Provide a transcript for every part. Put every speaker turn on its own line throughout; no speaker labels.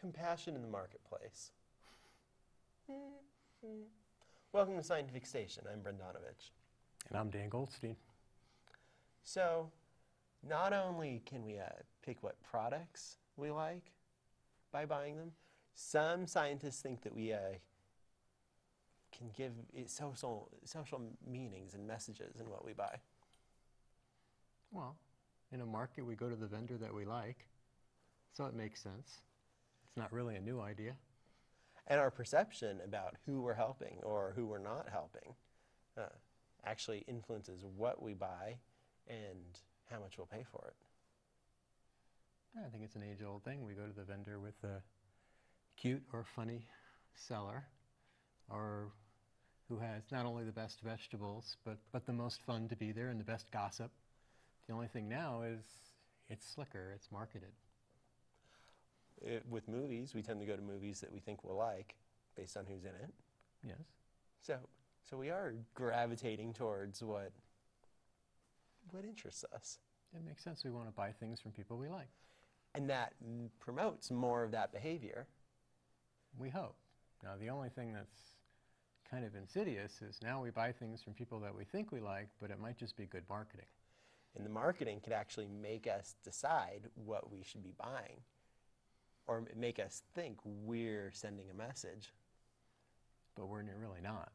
Compassion in the marketplace. Welcome to Scientific Station. I'm Brendanovich.
And I'm Dan Goldstein.
So, not only can we pick what products we like by buying them, some scientists think that we can give it social meanings and messages in what we buy.
Well, in a market, we go to the vendor that we like, so it makes sense. It's not really a new idea.
And our perception about who we're helping or who we're not helping actually influences what we buy and how much we'll pay for it.
I think it's an age-old thing. We go to the vendor with a cute or funny seller, or who has not only the best vegetables, but the most fun to be there and the best gossip. The only thing now is it's slicker, it's marketed.
With movies, we tend to go to movies that we think we'll like based on who's in it.
Yes.
So we are gravitating towards what interests us.
It makes sense. We want to buy things from people we like.
And that promotes more of that behavior.
We hope. Now, the only thing that's kind of insidious is now we buy things from people that we think we like, but it might just be good marketing.
And the marketing could actually make us decide what we should be buying, or make us think we're sending a message.
But we're really not.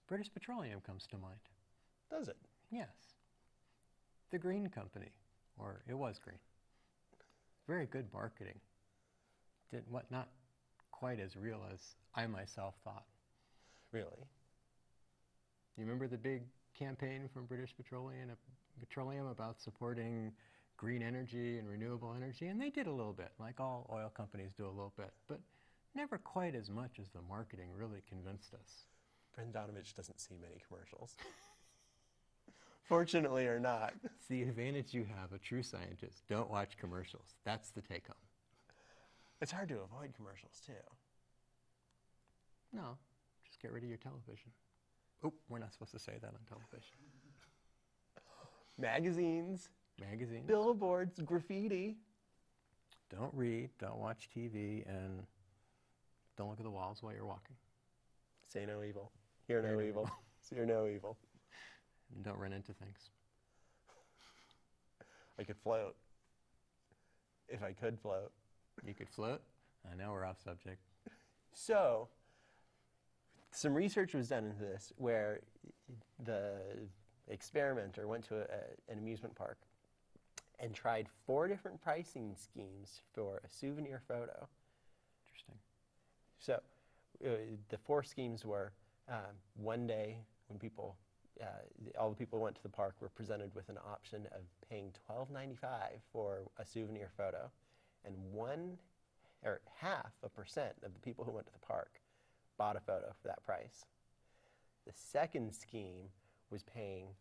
British Petroleum comes to mind.
Does it?
Yes. The Green Company, or it was green. Very good marketing. Did what not quite as real as I myself thought.
Really?
You remember the big campaign from British Petroleum about supporting green energy and renewable energy? And they did a little bit, like all oil companies do a little bit, but never quite as much as the marketing really convinced us.
Brendanovich doesn't see many commercials. Fortunately or not.
It's the advantage you have, a true scientist. Don't watch commercials. That's the take-home.
It's hard to avoid commercials, too.
No, just get rid of your television. Oh, we're not supposed to say that on television.
Magazines.
Magazines.
Billboards, graffiti.
Don't read, don't watch TV, and don't look at the walls while you're walking.
Say no evil. Hear no evil. Hear no evil.
And don't run into things.
I could float. If I could float.
You could float? Now we're off subject.
So, some research was done into this where the experimenter went to an amusement park and tried 4 different pricing schemes for a souvenir photo.
Interesting.
So, the 4 schemes were one day when all the people who went to the park were presented with an option of paying $12.95 for a souvenir photo, and 0.5% of the people who went to the park bought a photo for that price. The second scheme was paying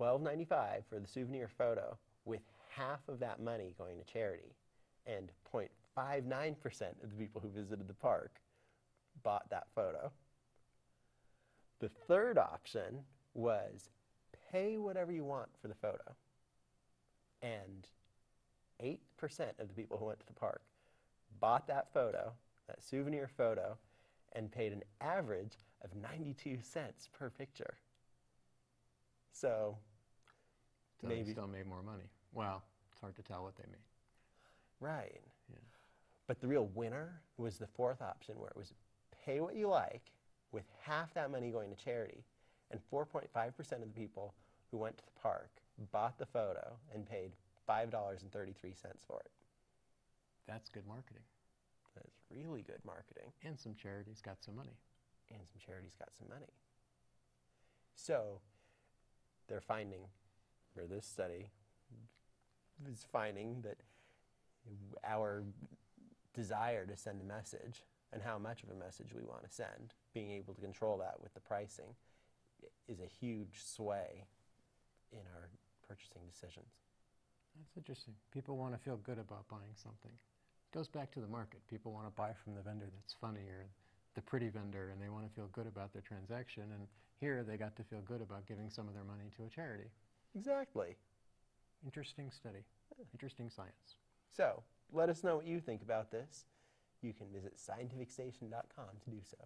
$12.95 for the souvenir photo, with half of that money going to charity, and 0.59% of the people who visited the park bought that photo. The third option was pay whatever you want for the photo, and 8% of the people who went to the park bought that photo, that souvenir photo, and paid an average of 92 cents per picture. So maybe
they still made more money. Well, it's hard to tell what they made.
Right.
Yeah.
But the real winner was the fourth option, where it was pay what you like with half that money going to charity, and 4.5% of the people who went to the park bought the photo and paid $5.33 for it.
That's good marketing.
That's really good marketing.
And some charities got some money.
And some charities got some money. So they're finding, or this study is finding, that our desire to send a message and how much of a message we want to send, being able to control that with the pricing, is a huge sway in our purchasing decisions.
That's interesting. People want to feel good about buying something. It goes back to the market. People want to buy from the vendor that's funny, or the pretty vendor, and they want to feel good about their transaction. And here they got to feel good about giving some of their money to a charity.
Exactly.
Interesting study. Interesting science.
So, let us know what you think about this. You can visit scientificstation.com to do so.